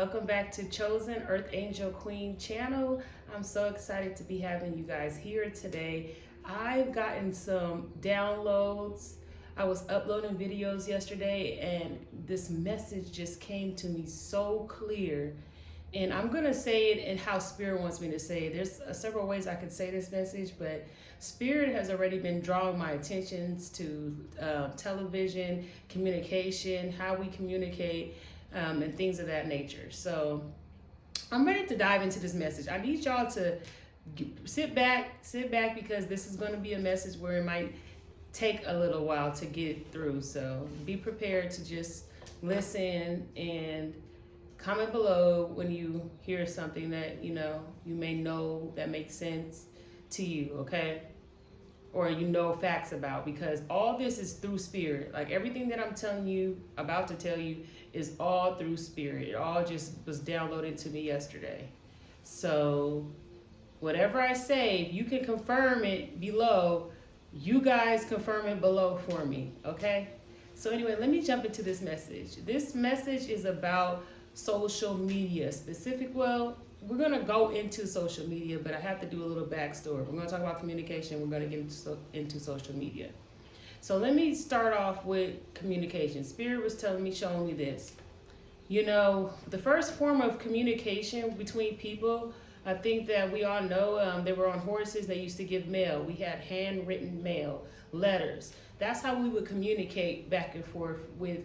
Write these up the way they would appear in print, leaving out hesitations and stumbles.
Welcome back to Chosen Earth Angel Queen channel. I'm so excited to be having you guys here today. I've gotten some downloads. I was uploading videos yesterday and this message just came to me so clear. And I'm going to say it in how Spirit wants me to say it. There's several ways I could say this message, but Spirit has already been drawing my attentions to television, communication, how we communicate, and things of that nature. So I'm ready to dive into this message. I need y'all to sit back because this is going to be a message where it might take a little while to get through. So be prepared to just listen and comment below when you hear something that you may know that makes sense to you, okay? Or facts about, because all this is through Spirit. Like everything that I'm telling you, about to tell you, is all through Spirit. It all just was downloaded to me yesterday. So whatever I say, you can confirm it below. You guys confirm it below for me, okay? So anyway, let me jump into this message. This message is about social media we're going to go into social media, but I have to do a little backstory. We're going to talk about communication. We're going to get into social media. So let me start off with communication. Spirit was showing me this. The first form of communication between people, I think that we all know, they were on horses. They used to give mail. We had handwritten mail, letters. That's how we would communicate back and forth with,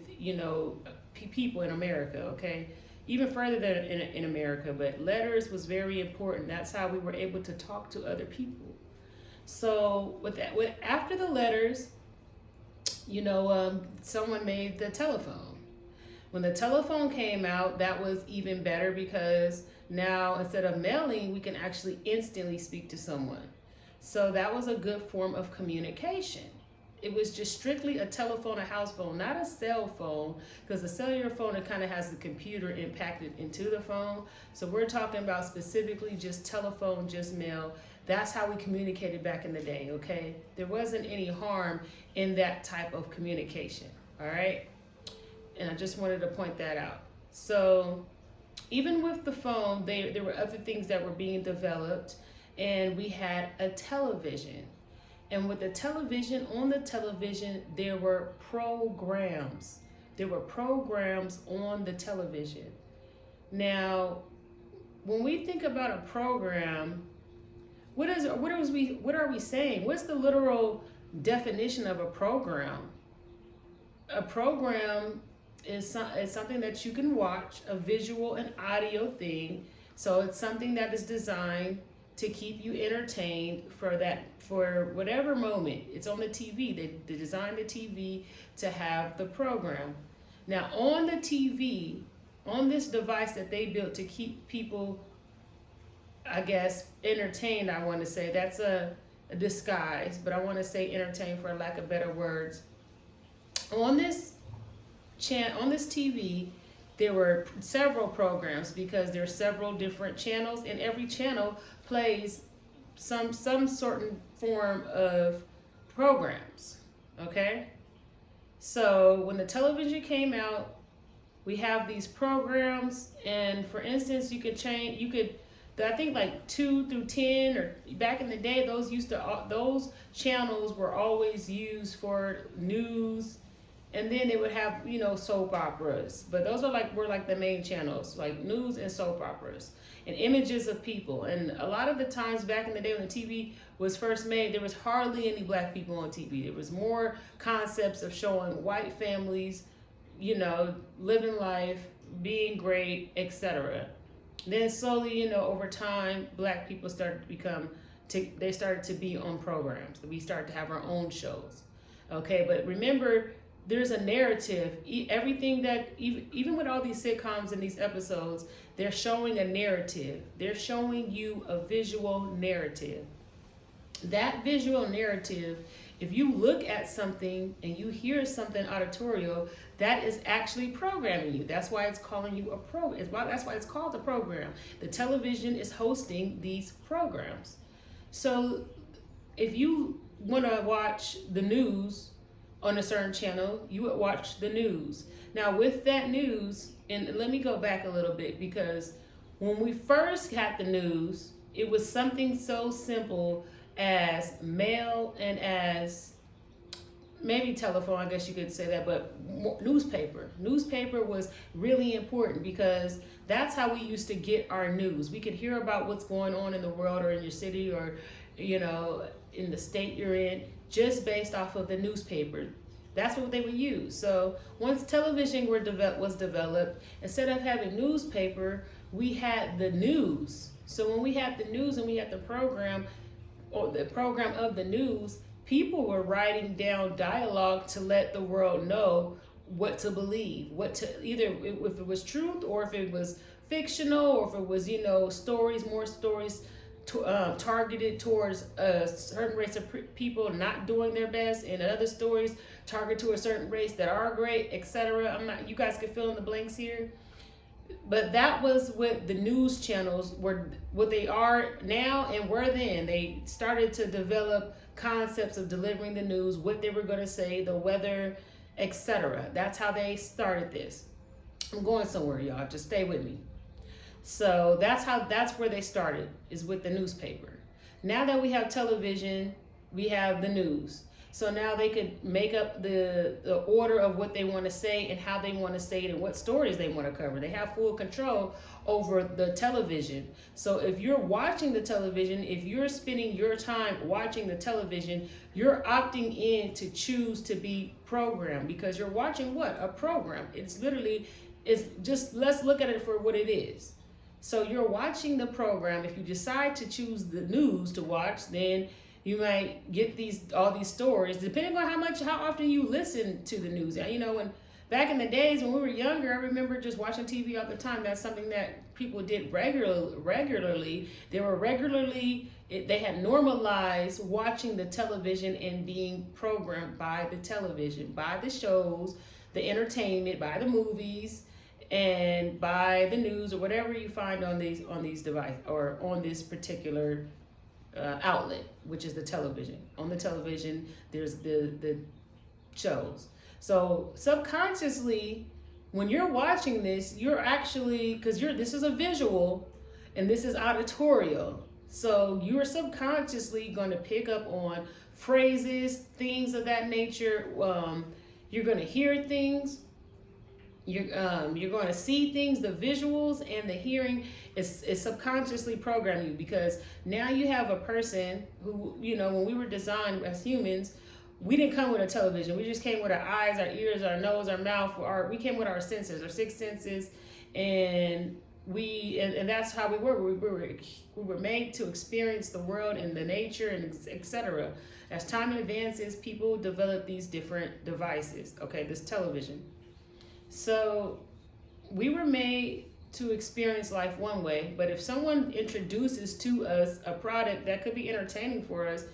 people in America, okay? Even further than in America, but letters was very important. That's how we were able to talk to other people. So after the letters, someone made the telephone. When the telephone came out, that was even better because now instead of mailing, we can actually instantly speak to someone. So that was a good form of communication. It was just strictly a telephone, a house phone, not a cell phone, because the cellular phone, it kind of has the computer impacted into the phone. So we're talking about specifically just telephone, just mail. That's how we communicated back in the day, okay? There wasn't any harm in that type of communication, all right? And I just wanted to point that out. So even with the phone, there were other things that were being developed, and we had a television. And with the television, on the television, there were programs. There were programs on the television. Now, when we think about a program, what are we saying? What's the literal definition of a program? A program is something that you can watch, a visual and audio thing. So it's something that is designed to keep you entertained for whatever moment. It's on the TV. They designed the TV to have the program. Now on the TV, on this device that they built to keep people, I guess, entertained, I want to say. That's a disguise, but I want to say entertained for lack of better words. On this TV, there were several programs because there are several different channels, and every channel plays some certain form of programs, okay? So when the television came out, we have these programs, and for instance, I think like 2 through 10, or back in the day, those channels were always used for news. And then they would have, soap operas. But those were like the main channels, like news and soap operas and images of people. And a lot of the times back in the day when the TV was first made, there was hardly any black people on TV. There was more concepts of showing white families, living life, being great, etc. Then slowly, over time, black people started they started to be on programs. We started to have our own shows. Okay, but remember, there's a narrative. Everything that, even with all these sitcoms and these episodes, they're showing a narrative. They're showing you a visual narrative. That visual narrative, if you look at something and you hear something auditorial, that is actually programming you. That's why it's calling you a program. That's why it's called a program. The television is hosting these programs. So if you want to watch the news on a certain channel, you would watch the news. Now with that news, And let me go back a little bit, because when we first got the news, it was something so simple as mail and as maybe telephone, I guess you could say that, but newspaper. Newspaper was really important, because that's how we used to get our news. We could hear about what's going on in the world or in your city, or, you know, in the state you're in, just based off of the newspaper. That's what they would use. So once television was developed, instead of having newspaper, we had the news. So when we had the news and we had the program, or the program of the news, people were writing down dialogue to let the world know what to believe, what to, either if it was truth or if it was fictional, or if it was, you know, more stories targeted towards a certain race of people not doing their best, and other stories targeted to a certain race that are great, etc. I'm not, you guys can fill in the blanks here. But that was what the news channels were, what they are now and were then. They started to develop concepts of delivering the news, what they were going to say, the weather, etc. That's how they started this. I'm going somewhere, y'all. Just stay with me. So that's where they started, is with the newspaper. Now that we have television, we have the news. So now they could make up the order of what they want to say and how they want to say it and what stories they want to cover. They have full control over the television. So if you're watching the television, if you're spending your time watching the television, you're opting in to choose to be programmed, because you're watching what? A program. It's literally, it's just, let's look at it for what it is. So you're watching the program. If you decide to choose the news to watch, then you might get all these stories, depending on how often you listen to the news. You know, when back in the days when we were younger, I remember just watching TV all the time. That's something that people did regularly. They had normalized watching the television and being programmed by the television, by the shows, the entertainment, by the movies, and by the news, or whatever you find on these devices, or on this particular outlet, which is the television. On the television, there's the shows. So subconsciously, when you're watching this, you're actually, because this is a visual and this is auditorial. So you're subconsciously going to pick up on phrases, things of that nature. You're going to hear things. You're going to see things. The visuals and the hearing is subconsciously programming you, because now you have a person who, you know, when we were designed as humans, we didn't come with a television. We just came with our eyes, our ears, our nose, our mouth. We came with our senses, our six senses, and that's how we were. We were made to experience the world and the nature and etc. As time advances, people develop these different devices. Okay, this television. So we were made to experience life one way, but if someone introduces to us a product that could be entertaining for us,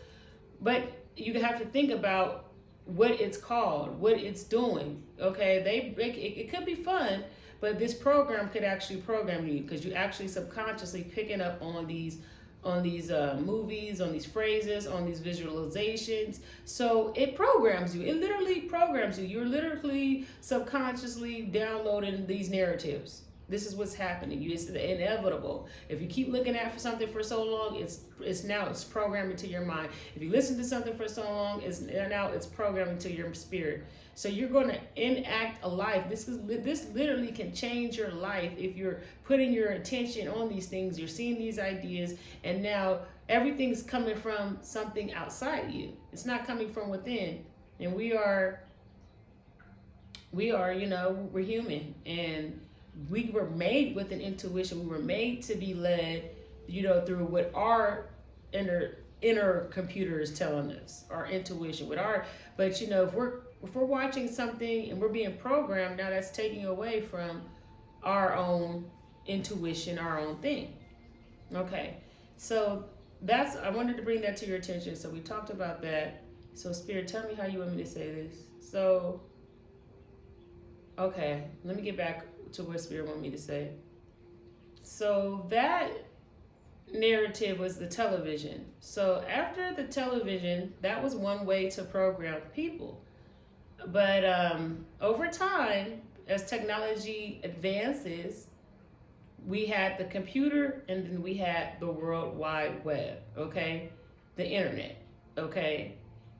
but you have to think about what it's called, what it's doing. Okay, it could be fun, but this program could actually program you, because you actually subconsciously picking up on these movies, on these phrases, on these visualizations. So it programs you. It literally programs you. You're literally subconsciously downloading these narratives. This is what's happening. It's inevitable. If you keep looking at something for so long, it's programming to your mind. If you listen to something for so long, it's programming to your spirit. So you're going to enact a life. This literally can change your life if you're putting your attention on these things. You're seeing these ideas, and now everything's coming from something outside you. It's not coming from within. And we are, you know, we're human, and we were made with an intuition. We were made to be led, you know, through what our inner computer is telling us, our intuition but you know, if we're watching something and we're being programmed, now that's taking away from our own intuition, our own thing. Okay, so I wanted to bring that to your attention. So we talked about that. So Spirit, tell me how you want me to say this. So, okay, let me get back to what Spirit want me to say. So that narrative was the television. So after the television, that was one way to program people. But over time, as technology advances, we had the computer and then we had the World Wide Web, okay? The internet, okay?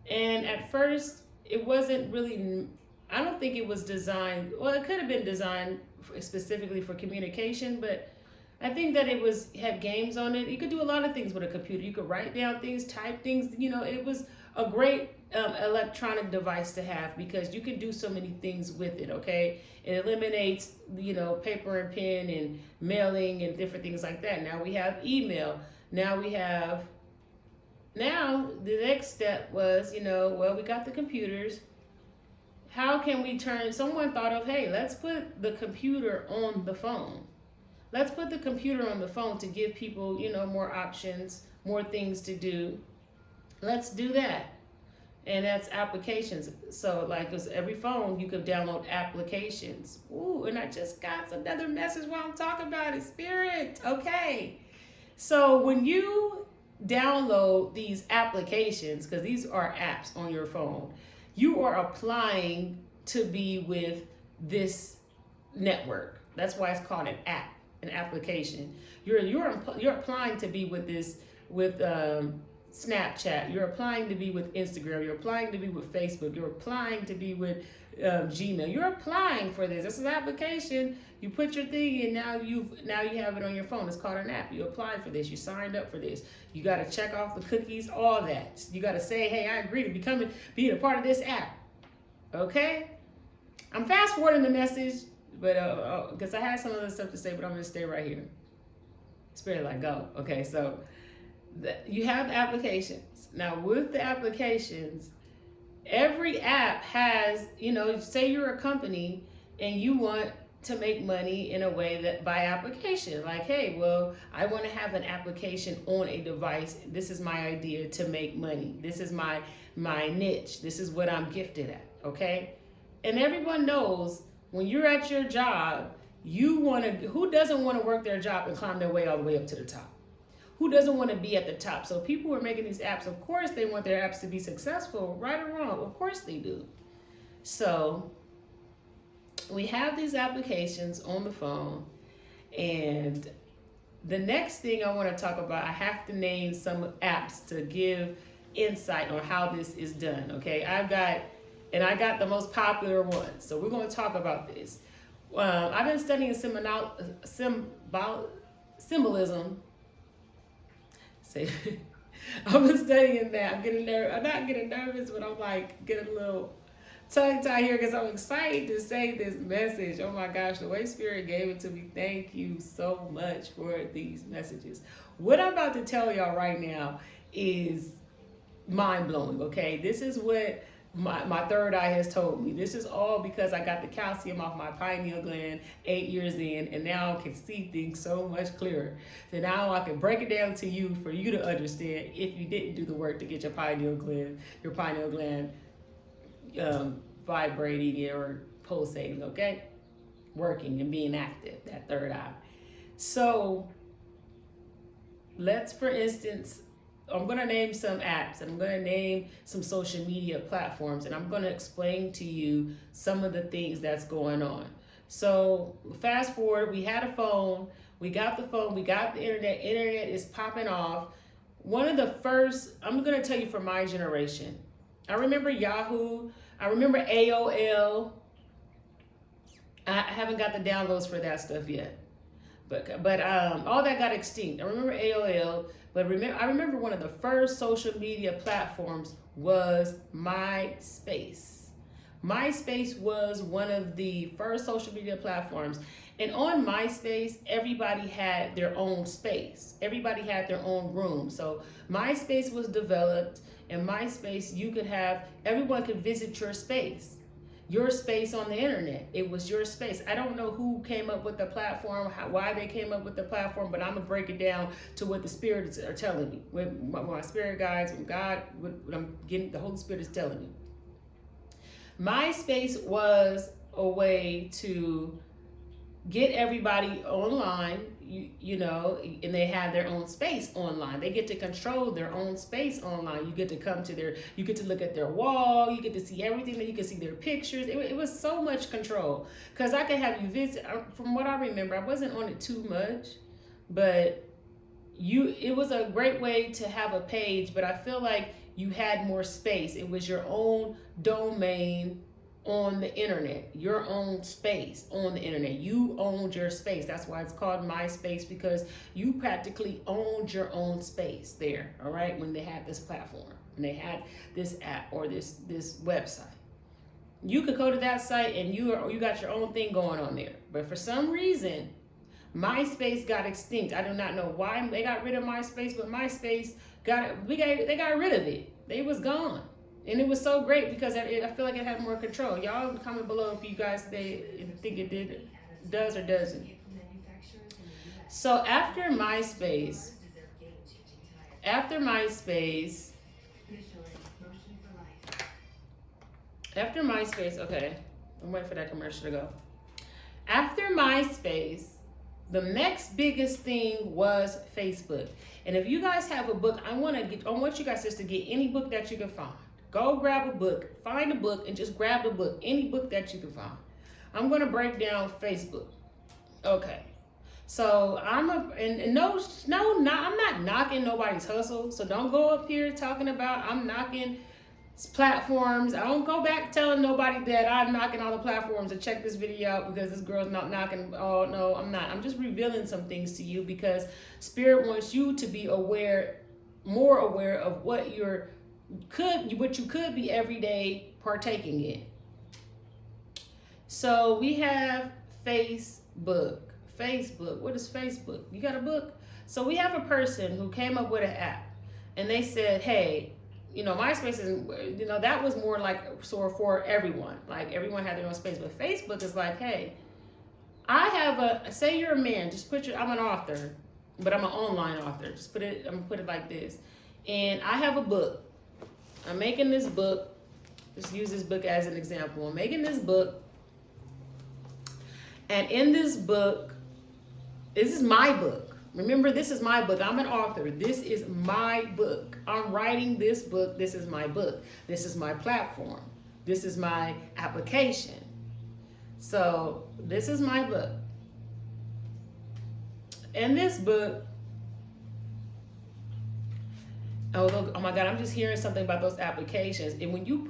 And at first, it wasn't really, I don't think it was designed, well, it could have been designed specifically for communication, but I think that had games on it. You could do a lot of things with a computer. You could write down things, type things, it was a great electronic device to have because you can do so many things with it, okay? It eliminates, paper and pen and mailing and different things like that. Now we have email. Now the next step was, we got the computers. How can we someone thought of, hey, let's put the computer on the phone. Let's put the computer on the phone to give people, more options, more things to do. Let's do that. And that's applications. So like every phone, you could download applications. Ooh, and I just got another message while I'm talking about it. Spirit. Okay. So when you download these applications, because these are apps on your phone, you are applying to be with this network. That's why it's called an app, an application. You're applying to be with Snapchat. You're applying to be with Instagram. You're applying to be with Facebook. You're applying to be with Gmail. You're applying for this. This is an application. You put your thing in. Now you have it on your phone. It's called an app. You applied for this. You signed up for this. You got to check off the cookies. All that. You got to say, hey, I agree to being a part of this app. Okay. I'm fast forwarding the message, but because I had some other stuff to say, but I'm gonna stay right here. Spirit, like go. Okay, so. You have applications. Now with the applications, every app has, say you're a company and you want to make money in a way that by application, like, hey, well, I want to have an application on a device. This is my idea to make money. This is my niche. This is what I'm gifted at. Okay. And everyone knows when you're at your job, who doesn't want to work their job and climb their way all the way up to the top? Who doesn't want to be at the top? So people who are making these apps, of course they want their apps to be successful, right or wrong. Of course they do. So we have these applications on the phone, and the next thing I want to talk about, I have to name some apps to give insight on how this is done. Okay, I got the most popular ones. So we're going to talk about this. I've been studying symbolism. I've been studying that. I'm getting nervous. I'm not getting nervous, but I'm like getting a little tongue-tied here because I'm excited to say this message. Oh my gosh, the way Spirit gave it to me. Thank you so much for these messages. What I'm about to tell y'all right now is mind-blowing, okay? This is what my third eye has told me. This is all because I got the calcium off my pineal gland 8 years in, and now I can see things so much clearer. So now I can break it down to you for you to understand if you didn't do the work to get your pineal gland vibrating or pulsating, okay? Working and being active, that third eye. So let's, for instance, I'm going to name some apps and I'm going to name some social media platforms, and I'm going to explain to you some of the things that's going on. So fast forward, we had a phone, we got the internet is popping off. One of the first, I'm going to tell you for my generation, I remember Yahoo, I remember AOL. I haven't got the downloads for that stuff yet. But all that got extinct. I remember AOL, but I remember one of the first social media platforms was MySpace. MySpace was one of the first social media platforms. And on MySpace, everybody had their own space. Everybody had their own room. So MySpace was developed, and MySpace, everyone could visit your space on the internet. It was your space. I don't know who came up with the platform, why they came up with the platform, but I'm gonna break it down to what the spirits are telling me. When my spirit guides, when God, what I'm getting, the Holy Spirit is telling me. MySpace was a way to get everybody online. you know, and they have their own space online. They get to control their own space online. You get to come to you get to look at their wall. You get to see everything. That you can see their pictures. It was so much control, because I could have you visit. From what I remember, I wasn't on it too much, but it was a great way to have a page. But I feel like you had more space. It was your own domain on the internet, your own space on the internet. You owned your space. That's why it's called MySpace, because you practically owned your own space there. All right, when they had this platform, when they had this app or this website, you could go to that site and you got your own thing going on there. But for some reason, MySpace got extinct. I do not know why they got rid of MySpace, but MySpace they got rid of it. They was gone. And it was so great, because I feel like it had more control. Y'all comment below if you guys think it does or doesn't. So after MySpace, okay, I'm waiting for that commercial to go. After MySpace, the next biggest thing was Facebook. And if you guys have a book, I want you guys just to get any book that you can find. Go grab a book, find a book, and just grab the book, any book that you can find. I'm going to break down Facebook. Okay. So I'm not knocking nobody's hustle. So don't go up here talking about I'm knocking platforms. I don't go back telling nobody that I'm knocking all the platforms and check this video out because this girl's not knocking. Oh no, I'm not. I'm just revealing some things to you, because Spirit wants you to be more aware of what you could be every day partaking in. So we have Facebook. What is Facebook? You got a book? So we have a person who came up with an app, and they said, hey, you know, MySpace is, you know, that was more like sort of for everyone. Like everyone had their own space. But Facebook is like, hey, say you're a man, just I'm an author, but I'm an online author. I'm gonna put it like this. And I have a book. I'm making this book. Just use this book as an example. I'm making this book. And in this book, this is my book. Remember, this is my book. I'm an author. This is my book. I'm writing this book. This is my book. This is my platform. This is my application. So this is my book. In this book, oh my God, I'm just hearing something about those applications. And when you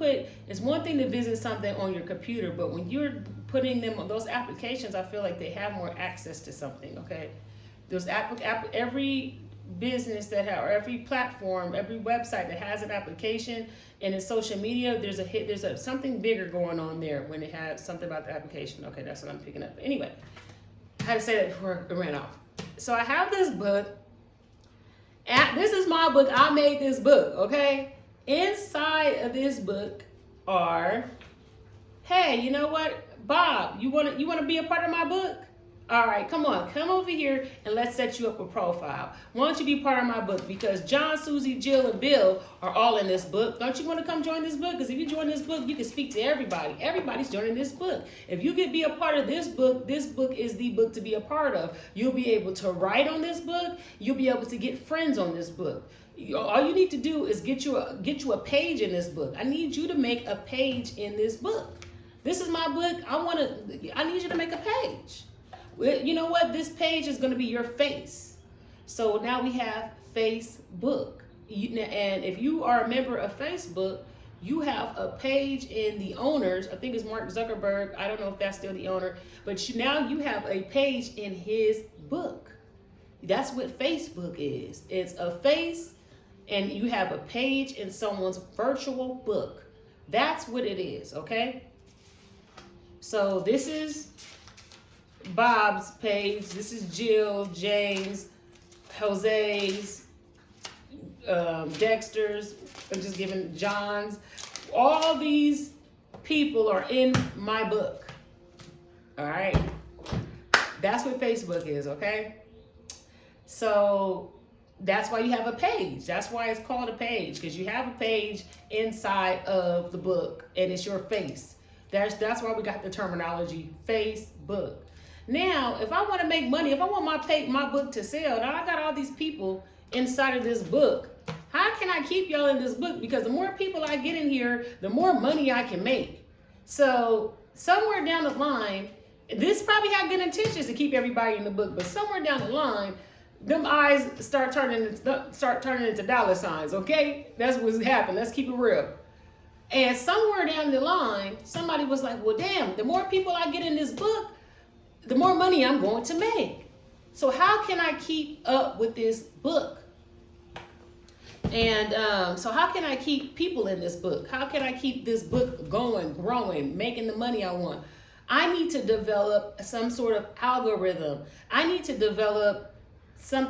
it's one thing to visit something on your computer, but when you're putting them on those applications, I feel like they have more access to something, okay? There's every business or every platform, every website that has an application and it's social media, there's something bigger going on there when it has something about the application. Okay, that's what I'm picking up. Anyway, I had to say that before it ran off. So I have this book. This is my book. I made this book, okay? Inside of this book are, hey, you know what, Bob, you want to be a part of my book? All right, come over here and let's set you up a profile. Why don't you be part of my book? Because John, Susie, Jill, and Bill are all in this book. Don't you want to come join this book? Because if you join this book, you can speak to everybody. Everybody's joining this book. If you could be a part of this book is the book to be a part of. You'll be able to write on this book. You'll be able to get friends on this book. All you need to do is get you a page in this book. I need you to make a page in this book. This is my book. I need you to make a page. You know what? This page is going to be your face. So now we have Facebook. And if you are a member of Facebook, you have a page in the owners. I think it's Mark Zuckerberg. I don't know if that's still the owner. But now you have a page in his book. That's what Facebook is. It's a face, and you have a page in someone's virtual book. That's what it is, okay? So this is Bob's page. This is Jill, James, Jose's, Dexter's. I'm just giving John's. All these people are in my book. All right. That's what Facebook is, okay? So that's why you have a page. That's why it's called a page, because you have a page inside of the book and it's your face. That's why we got the terminology Facebook. Now, if I want to make money, if I want my book to sell, now I got all these people inside of this book. How can I keep y'all in this book? Because the more people I get in here, the more money I can make. So somewhere down the line, this probably had good intentions to keep everybody in the book, but somewhere down the line, them eyes start turning into dollar signs. Okay, that's what's happened. Let's keep it real. And somewhere down the line, somebody was like, well, damn, the more people I get in this book, the more money I'm going to make. So how can I keep up with this book? And so how can I keep people in this book? How can I keep this book going, growing, making the money I want? I need to develop some sort of algorithm. I need to develop some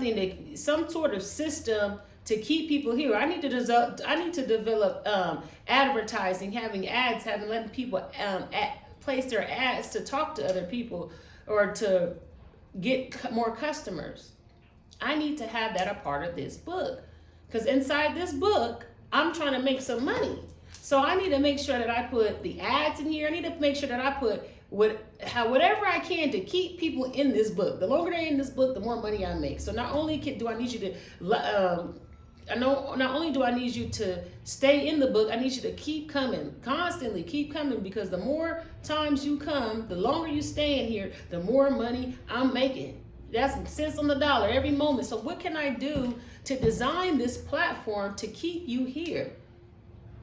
sort of system to keep people here. I need to develop advertising, having ads, letting people place their ads to talk to other people or to get more customers. I need to have that a part of this book, because inside this book, I'm trying to make some money. So I need to make sure that I put the ads in here. I need to make sure that I put whatever I can to keep people in this book. The longer they're in this book, the more money I make. So not only do I need you to not only do I need you to stay in the book, I need you to keep coming, constantly keep coming, because the more times you come, the longer you stay in here, the more money I'm making. That's cents on the dollar every moment. So what can I do to design this platform to keep you here?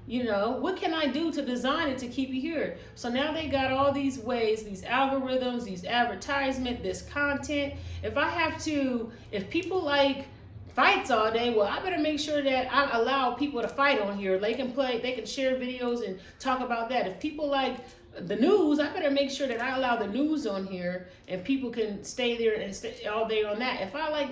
You know, what can I do to design it to keep you here? So now they got all these ways, these algorithms, these advertisement, this content. If people like fights all day, well, I better make sure that I allow people to fight on here. They can share videos and talk about that. If people like the news, I better make sure that I allow the news on here and people can stay there and stay all day on that. If I like,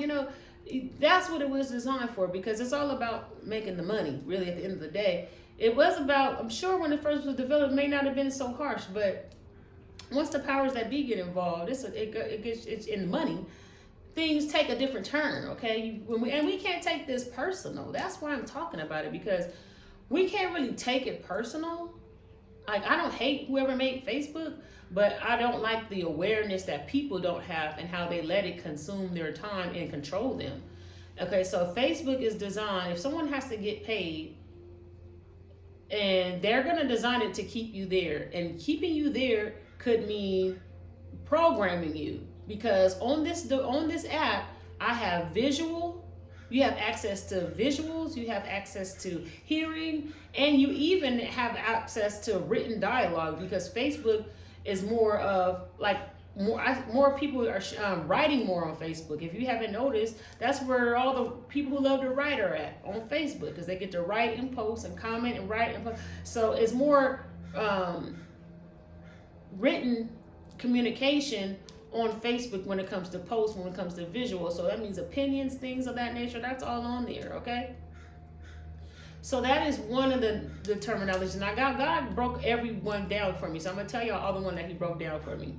that's what it was designed for, because it's all about making the money, really, at the end of the day. It was about, I'm sure when it first was developed, it may not have been so harsh, but once the powers that be get involved, it's in money, things take a different turn, okay? And we can't take this personal. That's why I'm talking about it, because we can't really take it personal. Like, I don't hate whoever made Facebook, but I don't like the awareness that people don't have and how they let it consume their time and control them. Okay, so Facebook is designed, if someone has to get paid, and they're going to design it to keep you there. And keeping you there could mean programming you, because on this app, I have visual. You have access to visuals. You have access to hearing, and you even have access to written dialogue, because Facebook is more of like more people are writing more on Facebook. If you haven't noticed, that's where all the people who love to write are at, on Facebook, because they get to write and post and comment and write and post. So it's more written communication on Facebook when it comes to posts, when it comes to visual. So that means opinions, things of that nature, that's all on there, okay? So that is one of the terminologies. Now God broke everyone down for me. So I'm going to tell y'all all the one that he broke down for me.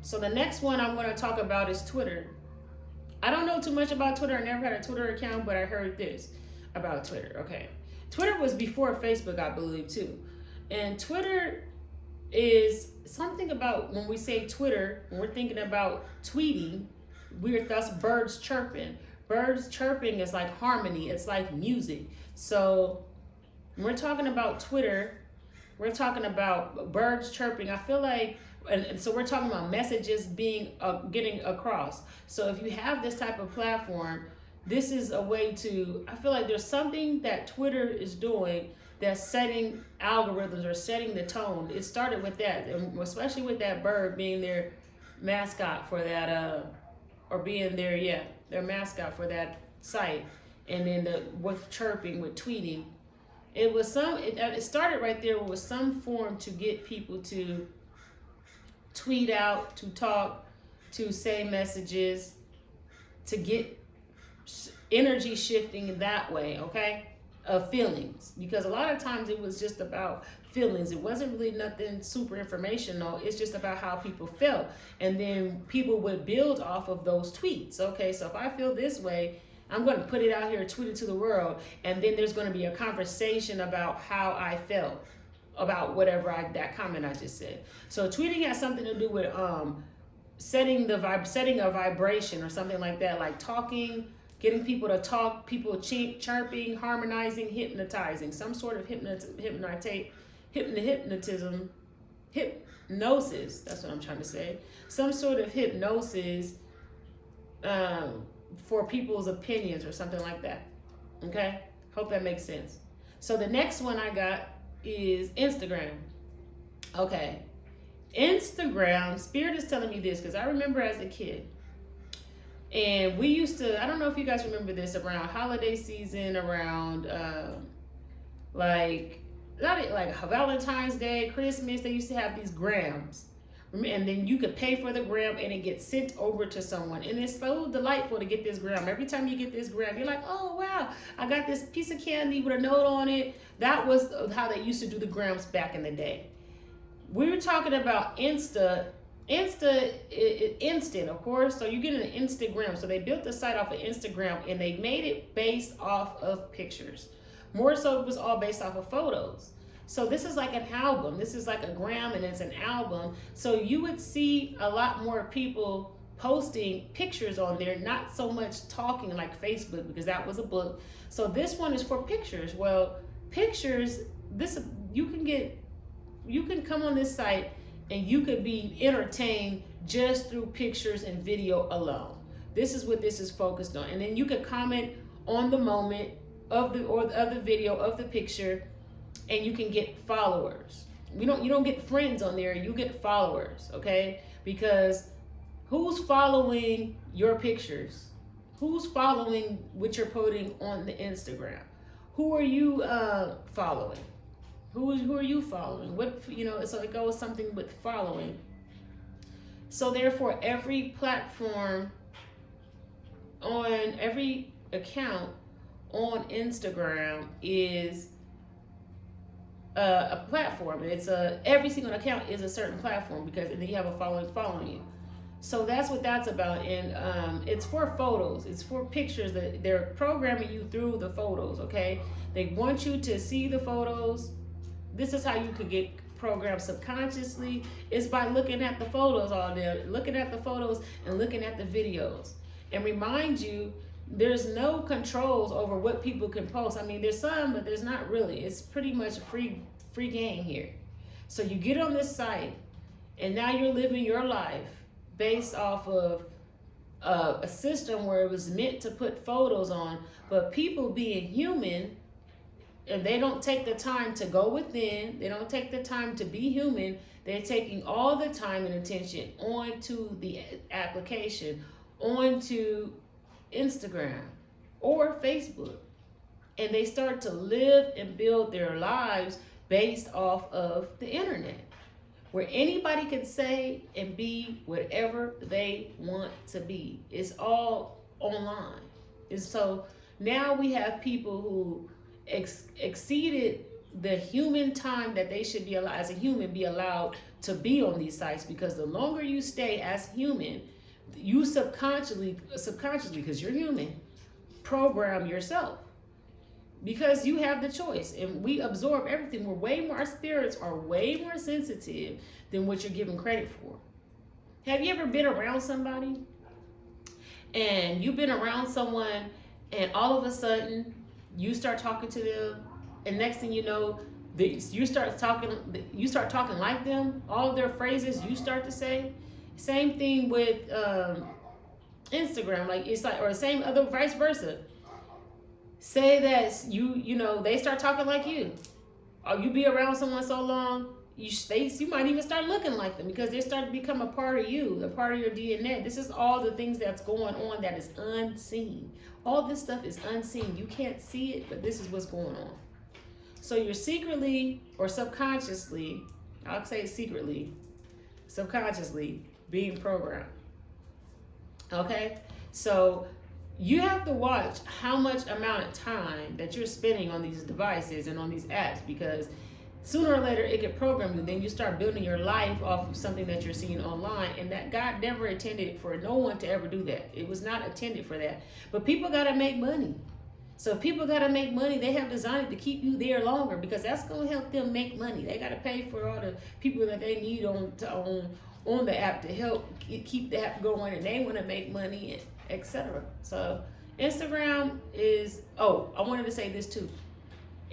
So the next one I'm going to talk about is Twitter. I don't know too much about Twitter. I never had a Twitter account, but I heard this about Twitter. Okay. Twitter was before Facebook, I believe, too. And Twitter is something about, when we say Twitter, when we're thinking about tweeting, that's birds chirping. Birds chirping is like harmony. It's like music. So when we're talking about Twitter, we're talking about birds chirping. I feel like, and so we're talking about messages being getting across. So if you have this type of platform, this is a way to, I feel like there's something that Twitter is doing that's setting algorithms or setting the tone. It started with that, and especially with that bird being their mascot for that, or being their mascot for that site. And then with chirping, with tweeting, it started right there with some form to get people to tweet out, to talk, to say messages, to get energy shifting that way, okay, of feelings. Because a lot of times it was just about feelings. It wasn't really nothing super informational. It's just about how people felt. And then people would build off of those tweets. Okay, so if I feel this way, I'm going to put it out here, tweet it to the world, and then there's going to be a conversation about how I felt about whatever that comment I just said. So tweeting has something to do with setting a vibration or something like that, like talking, getting people to talk, people chirping, harmonizing, hypnotizing, some sort of hypnosis. That's what I'm trying to say. Some sort of hypnosis for people's opinions or something like that. Okay, hope that makes sense. So the next one I got is Instagram. Okay, Instagram, Spirit is telling me this because I remember as a kid, and we used to, I don't know if you guys remember this, around holiday season, around like Valentine's Day, Christmas, they used to have these grams. And then you could pay for the gram and it gets sent over to someone. And it's so delightful to get this gram. Every time you get this gram, you're like, oh, wow, I got this piece of candy with a note on it. That was how they used to do the grams back in the day. We were talking about instant, of course. So you get an Instagram. So they built the site off of Instagram and they made it based off of pictures. More so, it was all based off of photos. So this is like an album. This is like a gram and it's an album. So you would see a lot more people posting pictures on there, not so much talking like Facebook, because that was a book. So this one is for pictures. Well, pictures, you can come on this site and you could be entertained just through pictures and video alone. This is what this is focused on. And then you could comment on the moment of the video, of the picture, and you can get followers. You don't get friends on there, you get followers, okay? Because who's following your pictures? Who's following what you're putting on the Instagram? Who are you following? Who are you following? So it goes something with following. So therefore, every platform on every account on Instagram is a platform. It's every single account is a certain platform, because then you have a following you. So that's what that's about. And it's for photos, it's for pictures. That they're programming you through the photos. Okay, they want you to see the photos. This is how you could get programmed subconsciously, is by looking at the photos all day, looking at the photos and looking at the videos. And remind you, there's no controls over what people can post. I mean, there's some, but there's not really. It's pretty much a free game here. So you get on this site, and now you're living your life based off of a system where it was meant to put photos on. But people, being human, and they don't take the time to go within, they don't take the time to be human, they're taking all the time and attention onto the application, onto Instagram or Facebook, and they start to live and build their lives based off of the internet, where anybody can say and be whatever they want to be. It's all online. And so now we have people who exceeded the human time that they should be allowed, as a human, be allowed to be on these sites, because the longer you stay as human, you subconsciously, because you're human, program yourself, because you have the choice. And we absorb everything. Our spirits are way more sensitive than what you're given credit for. Have you ever been around somebody, and you've been around someone, and all of a sudden you start talking to them, and next thing you know, you start talking like them, all of their phrases you start to say. Same thing with Instagram, like it's like, or same other vice versa. Say that they start talking like you, or you be around someone so long, you might even start looking like them, because they start to become a part of you, a part of your DNA. This is all the things that's going on that is unseen. All this stuff is unseen. You can't see it, but this is what's going on. So you're secretly or subconsciously, I'll say secretly, subconsciously being programmed. Okay? So you have to watch how much amount of time that you're spending on these devices and on these apps, because sooner or later it can program you. Then you start building your life off of something that you're seeing online, and that God never intended for no one to ever do that. It was not intended for that. But people got to make money. So if people got to make money, they have designed it to keep you there longer, because that's going to help them make money. They got to pay for all the people that they need on the app to help keep the app going, and they want to make money, etc. So Instagram is, oh, I wanted to say this too.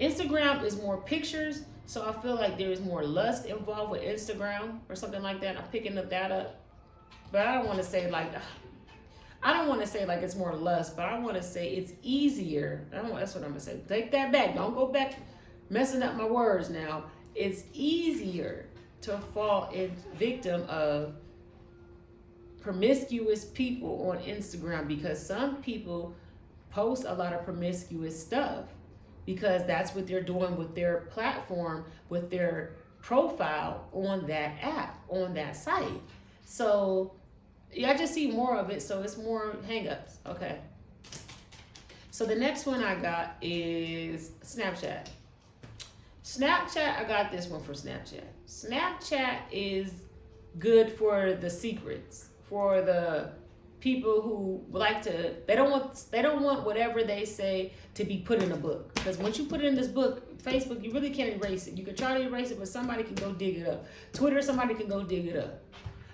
Instagram is more pictures, so I feel like there is more lust involved with Instagram or something like that. I'm picking that up, but I don't want to say like, I don't want to say like it's more lust, but I want to say it's easier. That's what I'm gonna say. Take that back. Don't go back messing up my words now. It's easier to fall in victim of promiscuous people on Instagram, because some people post a lot of promiscuous stuff because that's what they're doing with their platform, with their profile on that app, on that site. So yeah, I just see more of it, so it's more hangups. Okay. So the next one I got is Snapchat. Snapchat, I got this one for Snapchat. Snapchat is good for the secrets, for the people who like to, they don't want whatever they say to be put in a book. Because once you put it in this book, Facebook, you really can't erase it. You can try to erase it, but somebody can go dig it up. Twitter, somebody can go dig it up.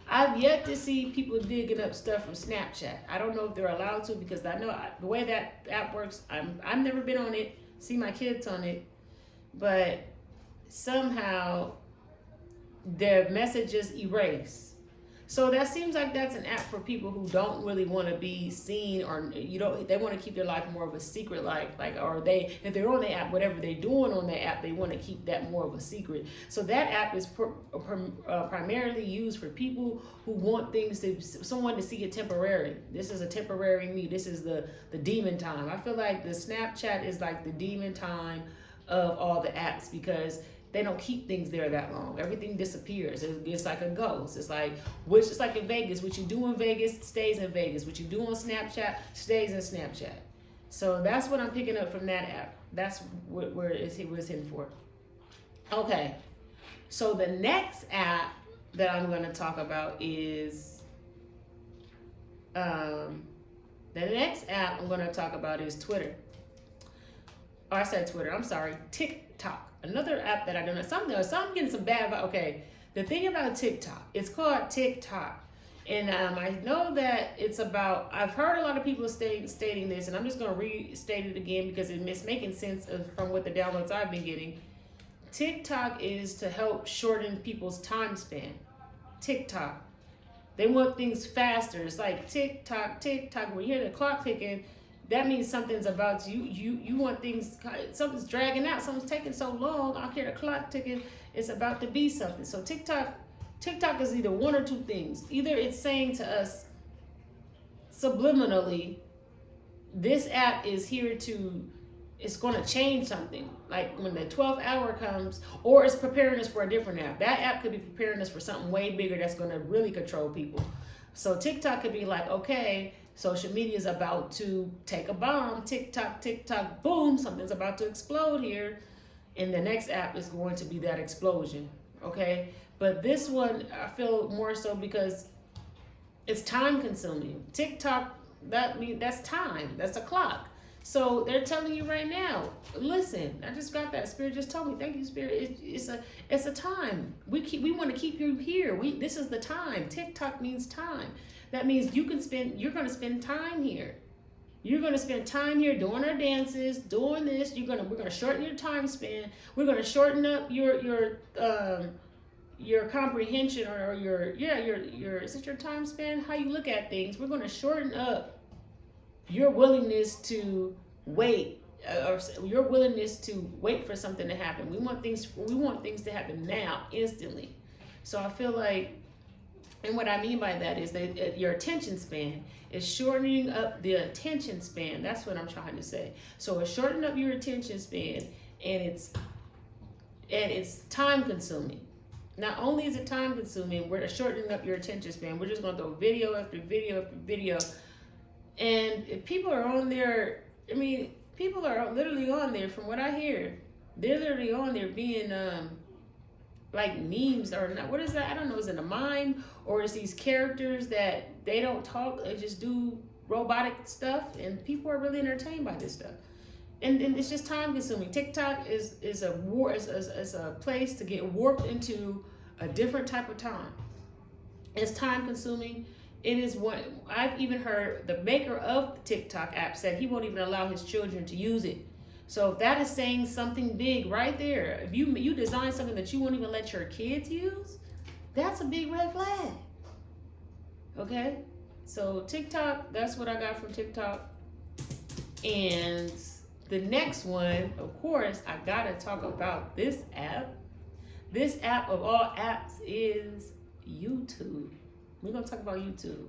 I've yet to see people digging up stuff from Snapchat. I don't know if they're allowed to, because I know the way that app works, I've never been on it, see my kids on it, but somehow their messages erase. So that seems like that's an app for people who don't really want to be seen, or they want to keep their life more of a secret life, or if they're on the app, whatever they're doing on the app, they want to keep that more of a secret. So that app is primarily used for people who want someone to see it temporary. This is a temporary me. This is the demon time. I feel like the Snapchat is like the demon time of all the apps, because they don't keep things there that long. Everything disappears. It's like a ghost. It's like in Vegas. What you do in Vegas stays in Vegas. What you do on Snapchat stays in Snapchat. So that's what I'm picking up from that app. That's where it's hidden for. Okay. So the next app that I'm going to talk about is Twitter. Oh, I said Twitter. I'm sorry. TikTok. Another app that I don't know. So I'm getting some bad. Okay, the thing about TikTok, it's called TikTok, and I know that it's about. I've heard a lot of people stating this, and I'm just going to restate it again because it's making sense from what the downloads I've been getting. TikTok is to help shorten people's time span. TikTok, they want things faster. It's like TikTok. When you hear the clock ticking, that means something's about to, you want things, something's dragging out, something's taking so long. I hear the clock ticking, it's about to be something. So TikTok is either one or two things. Either it's saying to us subliminally, this app is here it's going to change something. Like when the 12th hour comes, or it's preparing us for a different app. That app could be preparing us for something way bigger that's going to really control people. So TikTok could be like, okay, social media is about to take a bomb. TikTok, boom, something's about to explode here. And the next app is going to be that explosion, okay? But this one, I feel more so because it's time consuming. TikTok, that's time, that's a clock. So they're telling you right now, listen, I just got that. Spirit just told me, thank you, Spirit. It's a time. We want to keep you here. This is the time. TikTok means time. That means you're going to spend time here. You're going to spend time here doing our dances, doing this. We're going to shorten your time span. We're going to shorten up your comprehension, or is it your time span? How you look at things. We're going to shorten up your willingness to wait, or your willingness to wait for something to happen. We want things to happen now, instantly. So I feel like, and what I mean by that is that your attention span is shortening up the attention span. That's what I'm trying to say. So it's shortening up your attention span, and it's time consuming. Not only is it time consuming, we're shortening up your attention span. We're just going to throw video after video after video. And if people are on there, people are literally on there, from what I hear. They're literally on there being like memes, or not. What is that? I don't know. Is it a mime, or is these characters that they don't talk, they just do robotic stuff, and people are really entertained by this stuff. And it's just time consuming. TikTok is a place to get warped into a different type of time. It's time consuming. It is what I've even heard the maker of the TikTok app said he won't even allow his children to use it. So if that is saying something big right there. If you design something that you won't even let your kids use, that's a big red flag. Okay? So TikTok, that's what I got from TikTok. And the next one, of course, I gotta talk about this app. This app of all apps is YouTube. We're gonna talk about YouTube.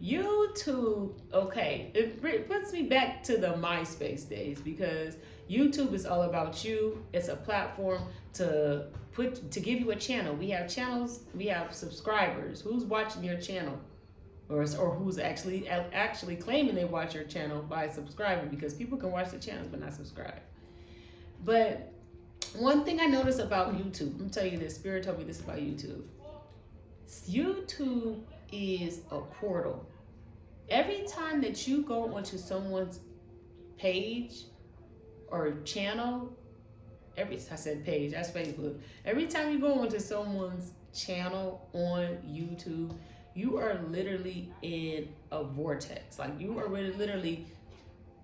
YouTube, okay, it puts me back to the MySpace days because YouTube is all about you. It's a platform to give you a channel. We have channels, we have subscribers. Who's watching your channel? Or who's actually claiming they watch your channel by subscribing, because people can watch the channels but not subscribe. But one thing I noticed about YouTube, I'm gonna tell you this, Spirit told me this about YouTube. YouTube is a portal. Every time that you go onto someone's page or channel, I said page, that's Facebook. Every time you go onto someone's channel on YouTube, you are literally in a vortex. Like, you are really literally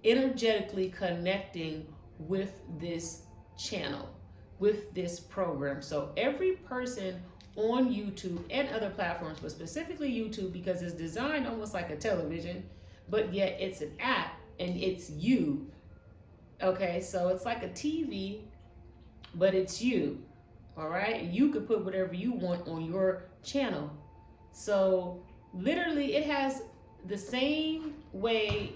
energetically connecting with this channel, with this program. So every person on YouTube and other platforms, but specifically YouTube, because it's designed almost like a television, but yet it's an app and it's you. Okay, so it's like a TV, but it's you. All right, you could put whatever you want on your channel. So literally it has the same way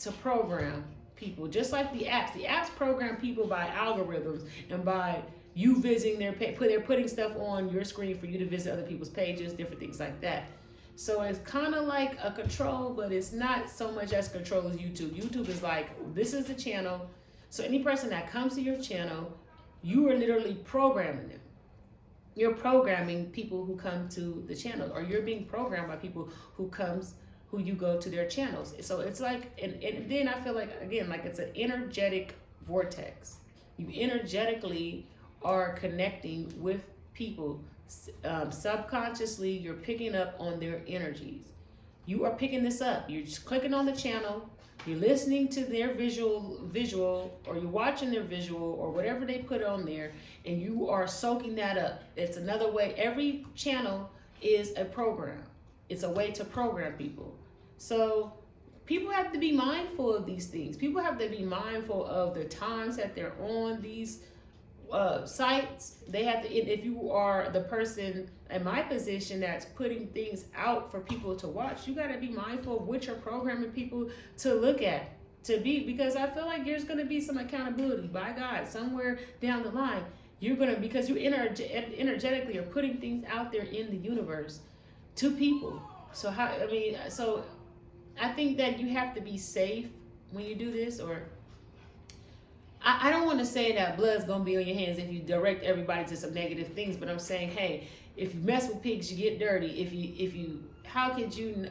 to program people, just like the apps. The apps program people by algorithms and by you visiting their page. They're putting stuff on your screen for you to visit other people's pages, different things like that. So it's kind of like a control, but it's not so much as control as YouTube. YouTube is like, this is the channel. So any person that comes to your channel, you are literally programming them. You're programming people who come to the channel, or you're being programmed by people who you go to their channels. So it's like, and then I feel like, again, like it's an energetic vortex. You energetically are connecting with people. Subconsciously, you're picking up on their energies. You are picking this up. You're just clicking on the channel. You're listening to their visual, or you're watching their visual, or whatever they put on there, and you are soaking that up. It's another way. Every channel is a program. It's a way to program people. So people have to be mindful of these things. People have to be mindful of the times that they're on these sites. They have to, if you are the person in my position that's putting things out for people to watch, you got to be mindful of what you're programming people to look at, because I feel like there's going to be some accountability by God somewhere down the line. You're going to, because you energetically are putting things out there in the universe to people. So I think that you have to be safe when you do this, or I don't want to say that blood's going to be on your hands if you direct everybody to some negative things, but I'm saying, hey, if you mess with pigs, you get dirty. How could you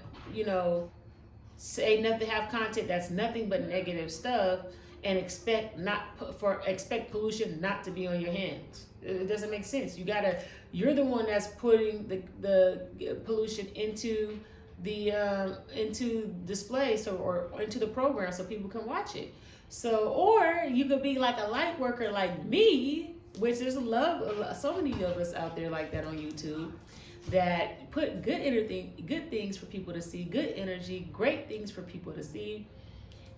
say nothing, have content that's nothing but negative stuff, and expect pollution not to be on your hands? It doesn't make sense. You're the one that's putting the pollution into into display, or into the program, so people can watch it. So, or you could be like a light worker like me, which there's so many of us out there like that on YouTube, that put good things for people to see, good energy, great things for people to see.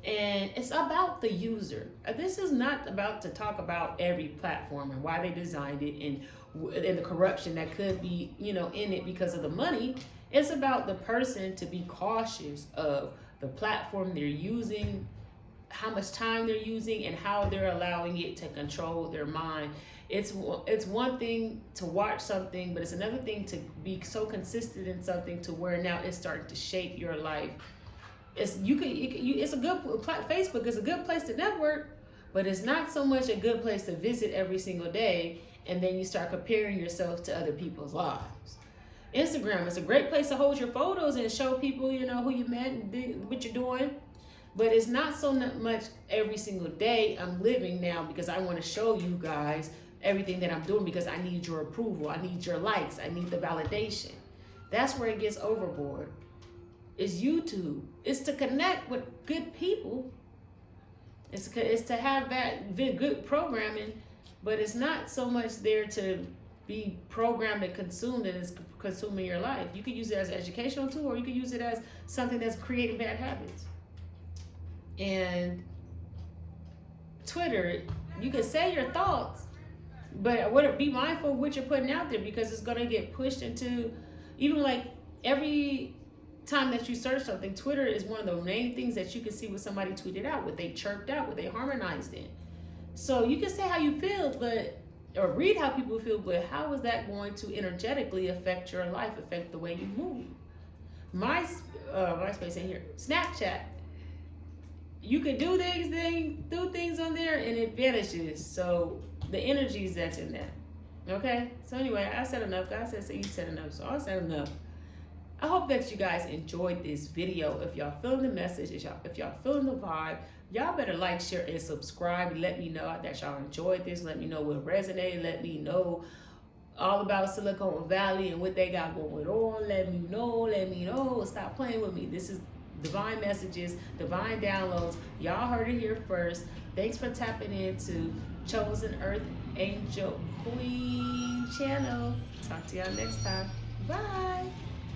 And it's about the user. This is not about to talk about every platform and why they designed it, and the corruption that could be, in it because of the money. It's about the person to be cautious of the platform they're using, how much time they're using, and how they're allowing it to control their mind. It's one thing to watch something, but it's another thing to be so consistent in something to where now it's starting to shape your life. Facebook is a good place to network, but it's not so much a good place to visit every single day, and then you start comparing yourself to other people's lives. Instagram is a great place to hold your photos and show people, who you met and what you're doing. But it's not so much every single day I'm living now, because I want to show you guys everything that I'm doing, because I need your approval. I need your likes. I need the validation. That's where it gets overboard. It's YouTube. It's to connect with good people. It's to have that good programming, but it's not so much there to be programmed and consumed that it's consuming your life. You could use it as an educational tool, or you could use it as something that's creating bad habits. And Twitter, you can say your thoughts, but be mindful of what you're putting out there, because it's going to get pushed into, even like every time that you search something, Twitter is one of the main things that you can see what somebody tweeted out, what they chirped out, what they harmonized in. So you can say how you feel, or read how people feel, but how is that going to energetically affect your life, affect the way you move? MySpace in here, Snapchat. You can do things on there, and it vanishes. So the energies that's in that. Okay. So anyway, I said enough. God said, you said enough. So I said enough. I hope that you guys enjoyed this video. If y'all feeling the message, if y'all feeling the vibe, y'all better like, share, and subscribe. Let me know that y'all enjoyed this. Let me know what resonated. Let me know all about Silicon Valley and what they got going on. Let me know. Stop playing with me. This is divine messages, divine downloads. Y'all heard it here first. Thanks for tapping into Chosen Earth Angel Queen channel. Talk to y'all next time. Bye.